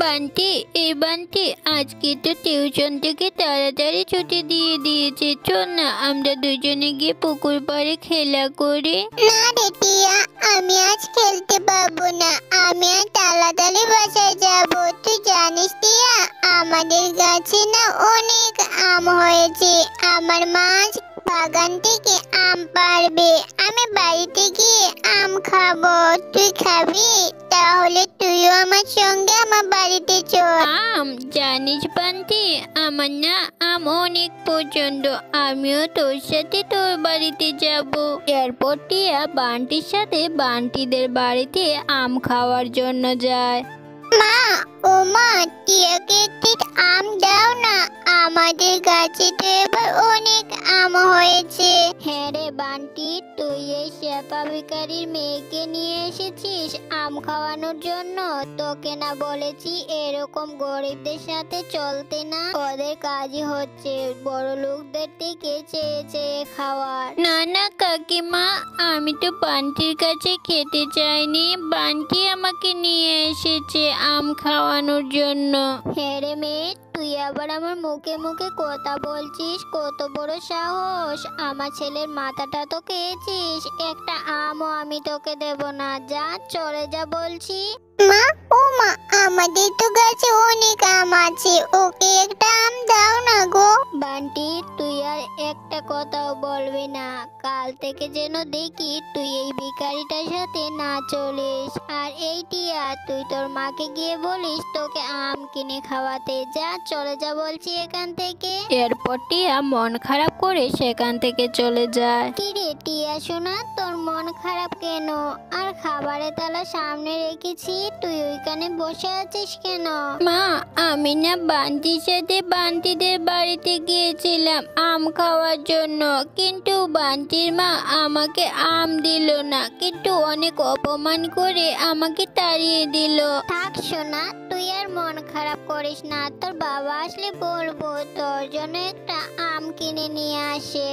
বান্টি, এই বান্টি, আজকে তো টিউশন থেকে তাড়াতাড়ি ছুটি দিয়ে দিয়েছে। চল না আমরা দুজনে গিয়ে পুকুর পাড়ে খেলা করি। না রে টিয়া, আমি আজ খেলতে পারবো না। আমি আর তাড়াতাড়ি বাসায় যাব। তুই জানিস টিয়া, আমাদের গাছে না অনেক আম হয়েছে। আমার মা আজ বাগান থেকে আম পাড়বে। আমি বাড়িতে গিয়ে আম খাবো। তুই খাবি? তাহলে তুইও আমার সঙ্গে আমার বাড়িতে চল। আম? জানিস বান্টি, আমার না আম অনেক পছন্দ। আমিও তোর সাথে তোর বাড়িতে যাব। এরপর টিয়া বান্টির সাথে বান্টিদের বাড়িতে আম খাওয়ার জন্য যায়। মা, ও মা, টিয়াকে একটি আম দাও না। আমাদের গাছে তো এবার অনেক আম হয়েছে। হ্যাঁ রে বান্টি, তুই এই শেফা ভিখারির মেয়েকে নিয়ে এসেছিস আম খাওয়ানোর জন্য। তোকে না বলেছি এরকম গরিবদের সাথে চলতে না? ওদের কাজই হচ্ছে বড় লোকদের থেকে চেয়ে চেয়ে খাওয়ার। না না কাকিমা, আমি তো বান্টির কাছে খেতে চাইনি। বান্টি আমাকে নিয়ে এসেছে আম খাওয়ানোর জন্য। হ্যাঁ রে মেয়ে, তুই আবার আমার মুখে মুখে কথা বলছিস? কত বড় সাহস! আমার ছেলের মাথাটা তো খেয়েছিস। একটা আমও আমি তোকে দেব না। যা, চলে যা বলছি। মা, ও মা, আমাদের তো গাছে অনেক আম আছে। ওকে একটা আম দাও না গো। বান্টি, তুই আর একটা কথাও বলবি না। কাল থেকে যেন দেখি তুই এই ভিখারিটার সাথে না চলিস। আর এই টিয়া, তুই তোর মাকে গিয়ে বলিস তোকে আম কিনে খাওয়াতে। যা, চলে যা বলছি এখান থেকে। এরপর টিয়া মন খারাপ করে সেখান থেকে চলে যায়। কি রে টিয়া সোনা, তোর মন খারাপ কেন? আর খাবারের তালা সামনে রেখেছি, তুই ওইখানে বসে আছিস কেন? মা, আমি না বান্টির সাথে বান্টিদের বাড়িতে গিয়েছিলাম আম খাওয়ার জন্য, কিন্তু বান্টির মা আমাকে আম দিল না, কিন্তু অনেক অপমান করে আমাকে তাড়িয়ে দিল। থাক সোনা, তুই আর মন খারাপ করিস না। তোর বাবা আসলে বলবো তোর জন্য একটা আম কিনে নিয়ে আসে।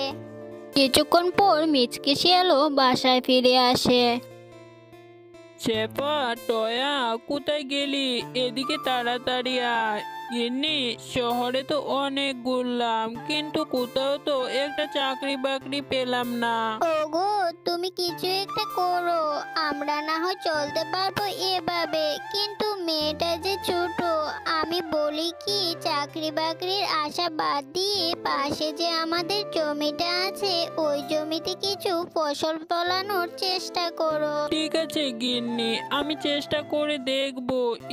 কিছুক্ষণ পর মিচকে শিয়ালও বাসায় ফিরে আসে। শেফা, টয়া, কোথায় গেলি? এদিকে তাড়াতাড়ি আয়। গিন্নি, শহরে তো অনেক ঘুরলাম, কিন্তু কোথাও তো একটা চাকরি বাকরি পেলাম না। ওগো, তুমি কিছু একটা করো। আমরা না হয় চলতে পারবো এভাবে, কিন্তু মেয়েটা যে ছোট। আমি বলি কি, চাকরি বাকরির আশা বাদ দিয়ে পাশে যে আমাদের জমিটা আছে, ওই জমিতে কিছু ফসল ফলানোর চেষ্টা করো। ঠিক আছে গিন্নি, আমি চেষ্টা করে দেখব।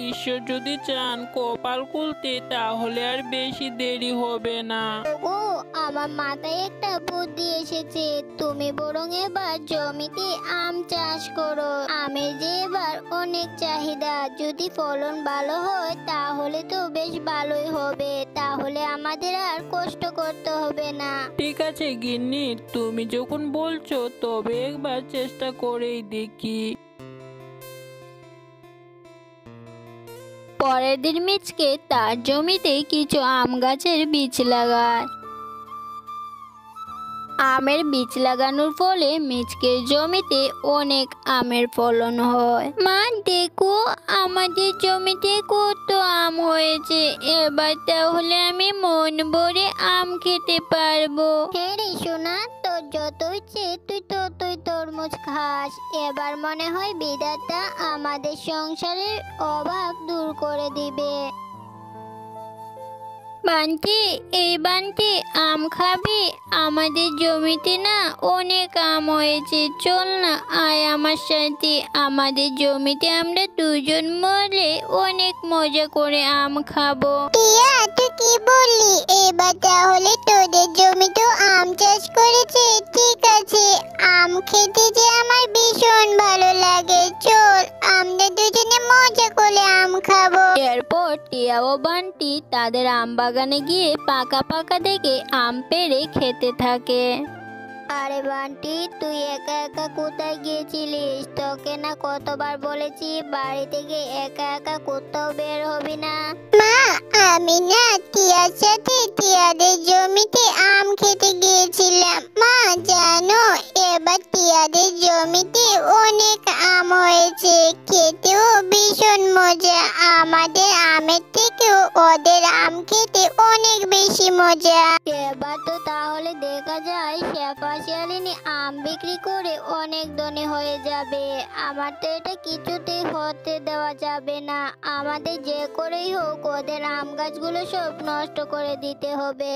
ঈশ্বর যদি চান কপাল খুলতে, তাহলে আর বেশি দেরি হবে না। ওগো, আমার মাথায় একটা বুদ্ধি এসেছে। তুমি বরং এবার জমিতে আম চাষ করো। আমের যে এবার অনেক চাহিদা। যদি ফলন ভালো হয় তাহলে তো বেশ ভালোই হবে। তাহলে আমাদের আর কষ্ট করতে হবে না। ঠিক আছে গিন্নি, তুমি যখন বলছো তবে একবার চেষ্টা করেই দেখি। পরের দিন মিচকে তার জমিতে কিছু আম গাছের বীজ লাগায়। আমের বীজ লাগানোর ফলে মিচকের জমিতে অনেক আমের ফলন হয়। মা দেখো, আমাদের জমিতে কত আম হয়েছে। এবার তাহলে আমি মন ভরে আম খেতে পারবো। হ্যাঁ রে সোনা, তোর যত ইচ্ছে তুই ততই তরমুজ খাস। এবার মনে হয় বিধাতা আমাদের সংসারের অভাব দূর করে দিবে। বান্টি, এই বান্টি, আম খাবি? আমাদের জমিতে না অনেক আম হয়েছে। চল না, আয় আমার সাথে। আমাদের জমিতে আমরা দুজন মিলে অনেক মজা করে আম খাবো। টিয়া, তুই কি বললি? এবার তাহলে তোদের জমিতে আম চাষ করেছে? ঠিক আছে, আম খেতে যে আমার ভীষণ ভালো লাগে। চল, আমরা দুজনে মজা করে আম খাবো। এরপর টিয়া ও বান্টি তাদের আম বাগানে গিয়ে পাকা পাকা দেখে আম পেড়ে খেতে থাকে। আরে বান্টি, তুই একা একা কোথায় গিয়েছিলিস? তোকে না কতবার বলেছি বাড়ি থেকে একা একা কোথাও বের হবি না। মা, আমি না টিয়ার সাথে টিয়াদের জমিতে আম খেতে গিয়েছিলাম। মা জানো, এবার টিয়াদের জমিতে অনেক আম হয়েছে। খেতেও ভীষণ মজা। আমাদের আমের ওদের আম খেতে অনেক বেশি মজা। এবার তো তাহলে দেখা যায় শেফা শিয়ালিনী আম বিক্রি করে অনেক ধনী হয়ে যাবে। আমার তো এটা কিছুতেই হতে দেওয়া যাবে না। আমাদের যে করেই হোক ওদের আম গাছগুলো সব নষ্ট করে দিতে হবে।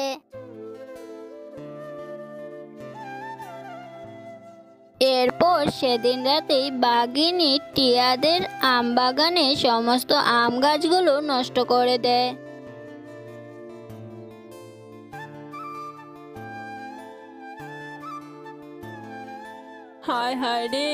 এরপর সেদিন রাতেই বাঘিনী টিয়াদের আম বাগানে সমস্ত আম গাছগুলো নষ্ট করে দেয়। হায় হায় রে,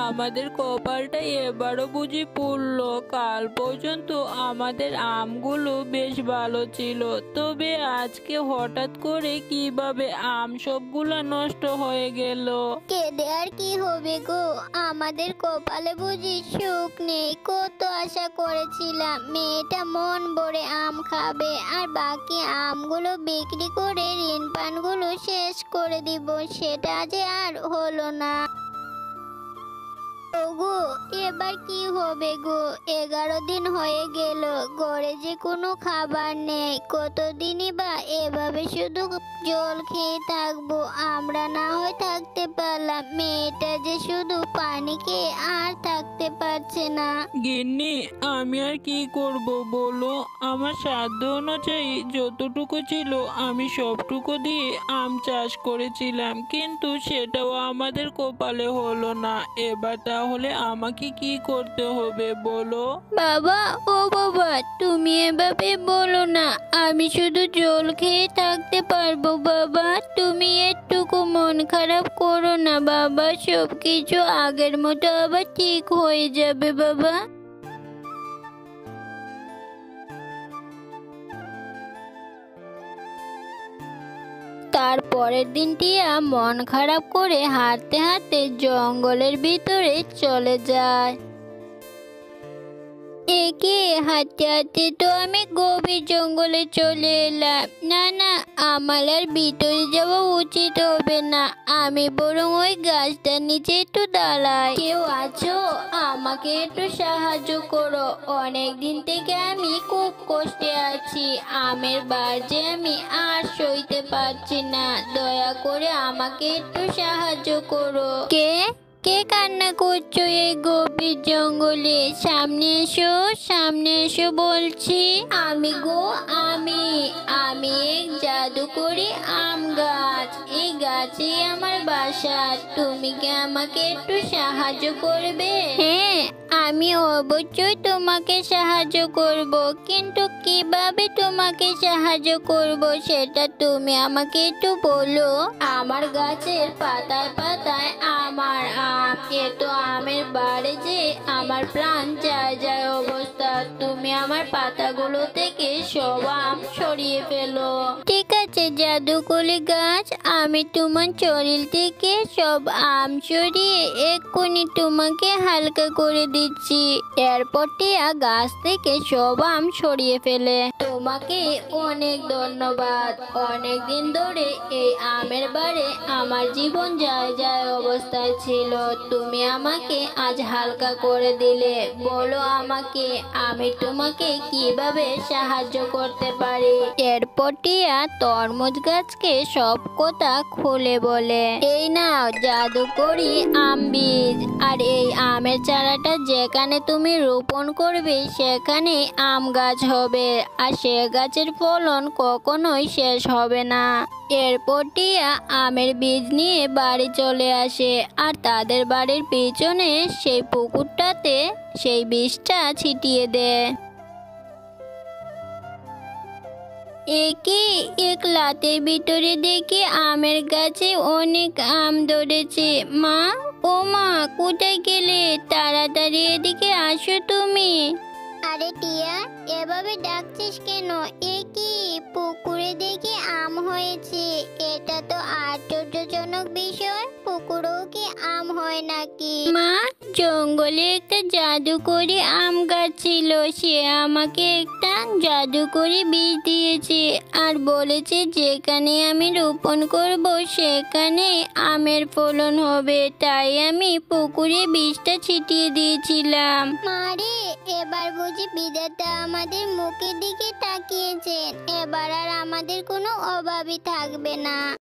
আমাদের কপালটা এবারও বুঝি পুড়লো। কাল পর্যন্ত আমাদের আমগুলো বেশ ভালো ছিল, তবে আজকে হঠাৎ করে কিভাবে আম সবগুলো নষ্ট হয়ে গেল। কেঁদে আর কি হবে গো, আমাদের কপালে বুঝি সুখ নেই। কত আশা করেছিলাম মেয়েটা মন ভরে আম খাবে, আর বাকি আমগুলো বিক্রি করে ঋণ পানগুলো শেষ করে দিব, সেটা যে আর হলো না। ওগো, এবার কি হবে গো? 11 দিন হয়ে গেল, ঘরে যে কোনো খাবার নেই। কতদিনই বা এভাবে শুধু জল খেয়ে থাকবো? আমরা না হয় থাকতে পারলাম, মেয়েটা যে শুধু পানি খেয়ে আর থাকতে পারছে না। গিন্নি, আমি আর কি করব বলো? আমার সাধ্য অনুযায়ী যতটুকু ছিল আমি সবটুকু দিয়ে আম চাষ করেছিলাম, কিন্তু সেটাও আমাদের কপালে হলো না। এবার তাহলে আমাকে কি করতে হবে বলো? বাবা, ও বাবা, তুমি এভাবে বলো না। আমি শুধু জল খেয়ে থাকতে পারবো বাবা। তুমি একটুকু মন খারাপ করো না বাবা, সবকিছু আগের মতো আবার ঠিক হয়ে যাবে বাবা। তারপরের দিন টিয়া মন খারাপ করে হাঁটতে হাঁটতে জঙ্গলের ভিতরে চলে যায়। একে হাঁটতে হাঁটতে তো আমি গভীর জঙ্গলে চলে এলাম। না না, আমার আর ভিতরে যাওয়া উচিত হবে না। আমি বরং ওই গাছটার নিচে একটু দাঁড়াই। কেউ আছো? আমাকে একটু সাহায্য করো। অনেক দিন থেকে আমি খুব কষ্টে আছি। আমের বার যে আমি আর সইতে পারছি না। দয়া করে আমাকে একটু সাহায্য করো। কে কে কান্না করছো এই গভীর জঙ্গলে? সামনে এসো, সামনে এসো বলছি। আমি গো, আমি এক জাদুকরি আম গাছ। এই গাছে আমার বাসা। তুমি কি আমাকে একটু সাহায্য করবে? হ্যাঁ, আমি অবশ্যই তোমাকে সাহায্য করব, কিন্তু কিভাবে তোমাকে সাহায্য করব সেটা তুমি আমাকে একটু বলো। আমার গাছের পাতায় পাতায় আমার আম, এত আমের বাড়ে যে আমার প্রাণ যায় যায় অবস্থা। তুমি আমার পাতাগুলো থেকে সব আম সরিয়ে ফেলো। ঠিক আছে জাদুকরি গাছ, আমি তোমার শরীর থেকে সব আম সরিয়ে এক্ষুনি তোমাকে হালকা করে দিচ্ছি। এরপর টিয়া গাছ থেকে সব আম সরিয়ে ফেলে। তোমাকে অনেক ধন্যবাদ। অনেক দিন ধরে এই আমের বারে আমার জীবন যায় যায় অবস্থায় ছিল, তুমি আমাকে আজ হালকা করে দিলে। বলো আমাকে, আমি তোমাকে কিভাবে সাহায্য করতে পারি? এরপর টিয়া তরমুজ গাছকে সব কথা খুলে বলে। এই নাও জাদুকরি আম বীজ, আর এই আমের চারাটা যেখানে তুমি রোপণ করবে সেখানে আম গাছ হবে, আর সে গাছের ফলন কখনোই শেষ হবে না। এরপর টিয়া আমের বীজ নিয়ে বাড়ি চলে আসে, আর তাদের বাড়ির পিছনে সেই পুকুরটাতে সেই বীজটা ছিটিয়ে দেয়। একে এক লাতের ভিতরে দেখি আমের গাছে অনেক আম ধরেছে। মা, ও মা, কোথায় গেলে? তাড়াতাড়ি এদিকে আসো তুমি। আরে টিয়া, এভাবে ডাকছিস কেন? এ কি, পুকুরে দেখি আম হয়েছে। এটা তো আশ্চর্যজনক বিষয়, পুকুরেও কি আম হয় নাকি? মা, জঙ্গলে একটা জাদুকরি আম গাছ ছিল। সে আমাকে একটা জাদুকরি বীজ দিয়েছে আর বলেছে যেখানে আমি রোপণ করব সেখানে আমের ফলন হবে। তাই আমি পুকুরে বীজটা ছিটিয়ে দিয়েছিলাম। মারে, এবার বুঝি বিধাতা আমাদের মুখের দিকে তাকিয়েছেন। এবার আর আমাদের কোনো অভাবই থাকবে না।